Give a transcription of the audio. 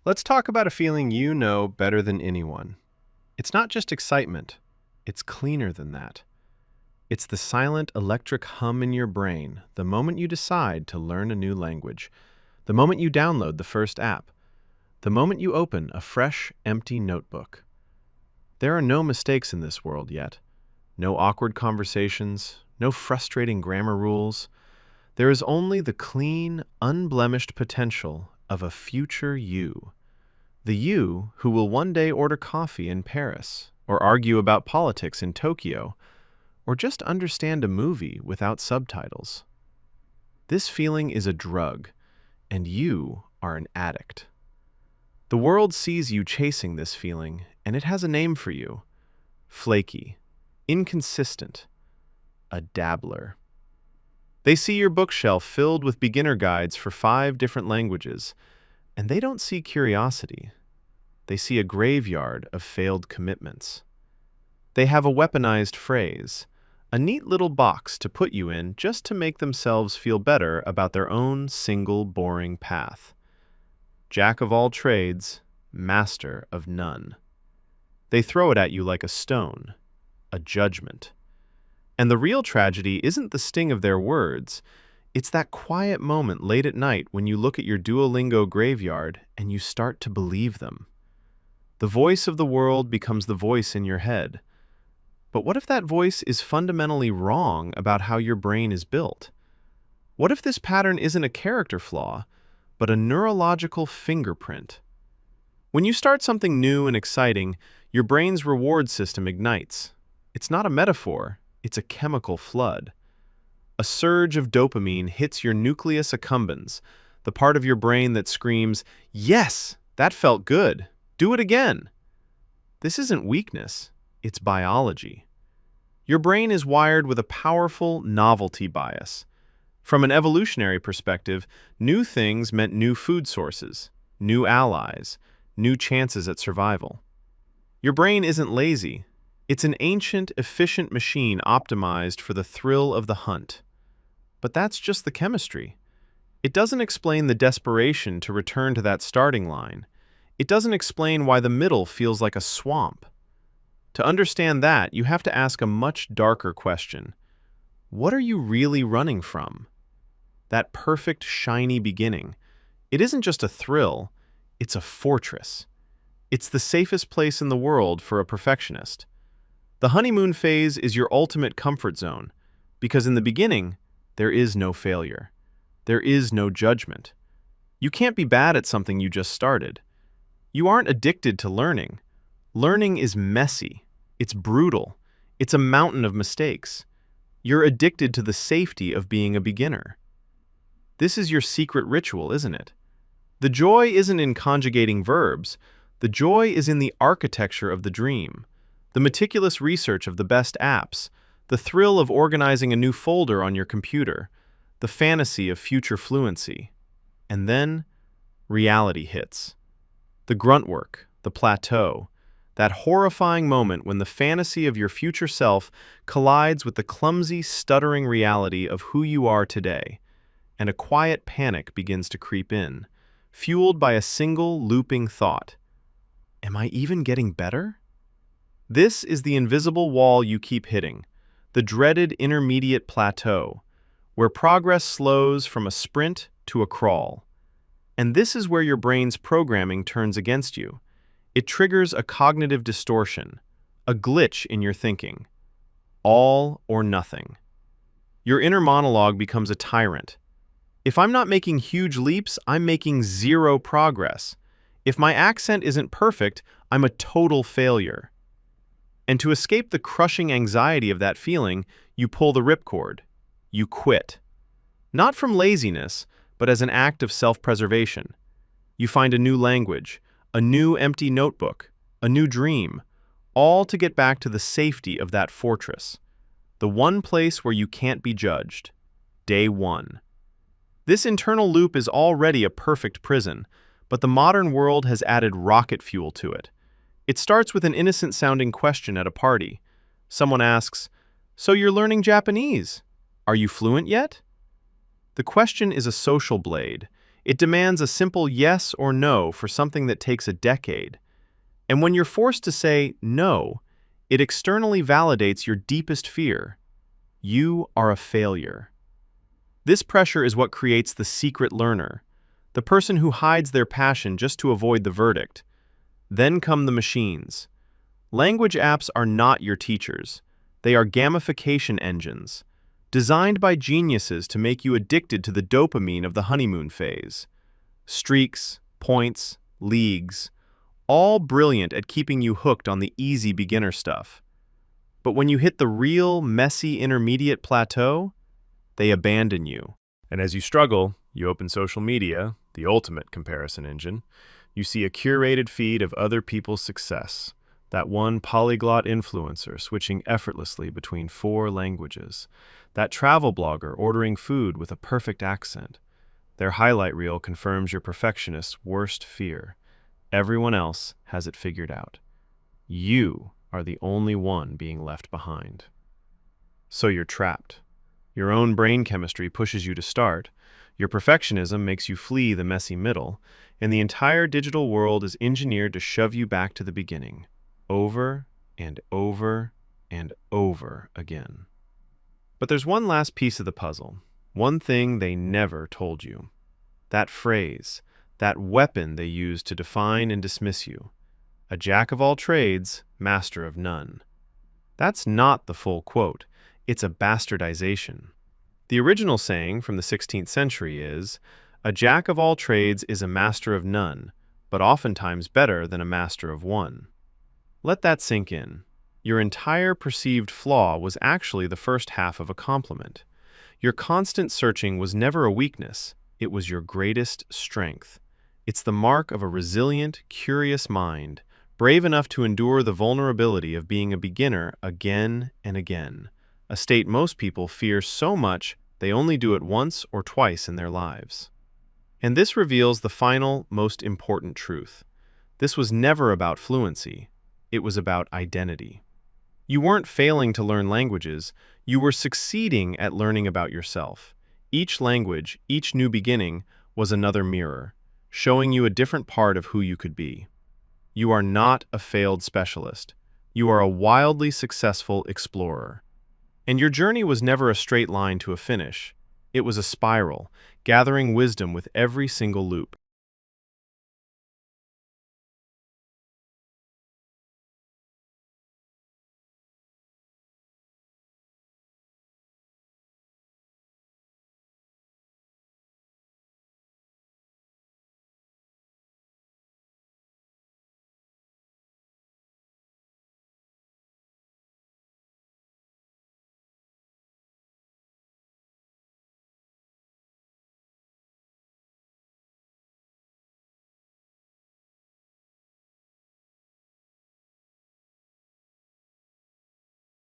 Let's talk about a feeling you know better than anyone. It's not just excitement, it's cleaner than that. It's the silent electric hum in your brain the moment you decide to learn a new language, the moment you download the first app, the moment you open a fresh, empty notebook. There are no mistakes in this world yet. No awkward conversations, no frustrating grammar rules. There is only the clean, unblemished potential of a future you. The you who will one day order coffee in Paris, or argue about politics in Tokyo, or just understand a movie without subtitles. This feeling is a drug, and you are an addict. The world sees you chasing this feeling, and it has a name for you: flaky, inconsistent, a dabbler. They see your bookshelf filled with beginner guides for 5 different languages, and they don't see curiosity. They see a graveyard of failed commitments. They have a weaponized phrase, a neat little box to put you in just to make themselves feel better about their own single boring path. Jack of all trades, master of none. They throw it at you like a stone, a judgment. And the real tragedy isn't the sting of their words, it's that quiet moment late at night when you look at your Duolingo graveyard and you start to believe them. The voice of the world becomes the voice in your head. But what if that voice is fundamentally wrong about how your brain is built? What if this pattern isn't a character flaw, but a neurological fingerprint? When you start something new and exciting, your brain's reward system ignites. It's not a metaphor, it's a chemical flood. A surge of dopamine hits your nucleus accumbens, the part of your brain that screams, "Yes, that felt good. Do it again." This isn't weakness, it's biology. Your brain is wired with a powerful novelty bias. From an evolutionary perspective, new things meant new food sources, new allies, new chances at survival. Your brain isn't lazy. It's an ancient, efficient machine optimized for the thrill of the hunt. But that's just the chemistry. It doesn't explain the desperation to return to that starting line. It doesn't explain why the middle feels like a swamp. To understand that, you have to ask a much darker question. What are you really running from? That perfect, shiny beginning. It isn't just a thrill, it's a fortress. It's the safest place in the world for a perfectionist. The honeymoon phase is your ultimate comfort zone, because in the beginning, there is no failure. There is no judgment. You can't be bad at something you just started. You aren't addicted to learning. Learning is messy. It's brutal. It's a mountain of mistakes. You're addicted to the safety of being a beginner. This is your secret ritual, isn't it? The joy isn't in conjugating verbs. The joy is in the architecture of the dream, the meticulous research of the best apps, the thrill of organizing a new folder on your computer, the fantasy of future fluency. And then, reality hits. The grunt work, the plateau, that horrifying moment when the fantasy of your future self collides with the clumsy, stuttering reality of who you are today, and a quiet panic begins to creep in, fueled by a single looping thought. Am I even getting better? This is the invisible wall you keep hitting, the dreaded intermediate plateau, where progress slows from a sprint to a crawl. And this is where your brain's programming turns against you. It triggers a cognitive distortion, a glitch in your thinking. All or nothing. Your inner monologue becomes a tyrant. If I'm not making huge leaps, I'm making zero progress. If my accent isn't perfect, I'm a total failure. And to escape the crushing anxiety of that feeling, you pull the ripcord. You quit. Not from laziness, but as an act of self-preservation. You find a new language, a new empty notebook, a new dream, all to get back to the safety of that fortress. The one place where you can't be judged. Day one. This internal loop is already a perfect prison, but the modern world has added rocket fuel to it. It starts with an innocent-sounding question at a party. Someone asks, "So you're learning Japanese? Are you fluent yet?" The question is a social blade. It demands a simple yes or no for something that takes a decade. And when you're forced to say no, it externally validates your deepest fear. You are a failure. This pressure is what creates the secret learner, the person who hides their passion just to avoid the verdict. Then come the machines. Language apps are not your teachers. They are gamification engines, designed by geniuses to make you addicted to the dopamine of the honeymoon phase. Streaks, points, leagues, all brilliant at keeping you hooked on the easy beginner stuff. But when you hit the real, messy intermediate plateau, they abandon you. And as you struggle, you open social media, the ultimate comparison engine. You see a curated feed of other people's success. That one polyglot influencer switching effortlessly between 4 languages. That travel blogger ordering food with a perfect accent. Their highlight reel confirms your perfectionist's worst fear. Everyone else has it figured out. You are the only one being left behind. So you're trapped. Your own brain chemistry pushes you to start. Your perfectionism makes you flee the messy middle, and the entire digital world is engineered to shove you back to the beginning, over and over and over again. But there's one last piece of the puzzle, one thing they never told you. That phrase, that weapon they use to define and dismiss you. A jack of all trades, master of none. That's not the full quote. It's a bastardization. The original saying from the 16th century is, "A jack of all trades is a master of none, but oftentimes better than a master of one." Let that sink in. Your entire perceived flaw was actually the first half of a compliment. Your constant searching was never a weakness. It was your greatest strength. It's the mark of a resilient, curious mind, brave enough to endure the vulnerability of being a beginner again and again, a state most people fear so much they only do it once or twice in their lives. And this reveals the final, most important truth. This was never about fluency. It was about identity. You weren't failing to learn languages. You were succeeding at learning about yourself. Each language, each new beginning, was another mirror, showing you a different part of who you could be. You are not a failed specialist. You are a wildly successful explorer. And your journey was never a straight line to a finish. It was a spiral, gathering wisdom with every single loop.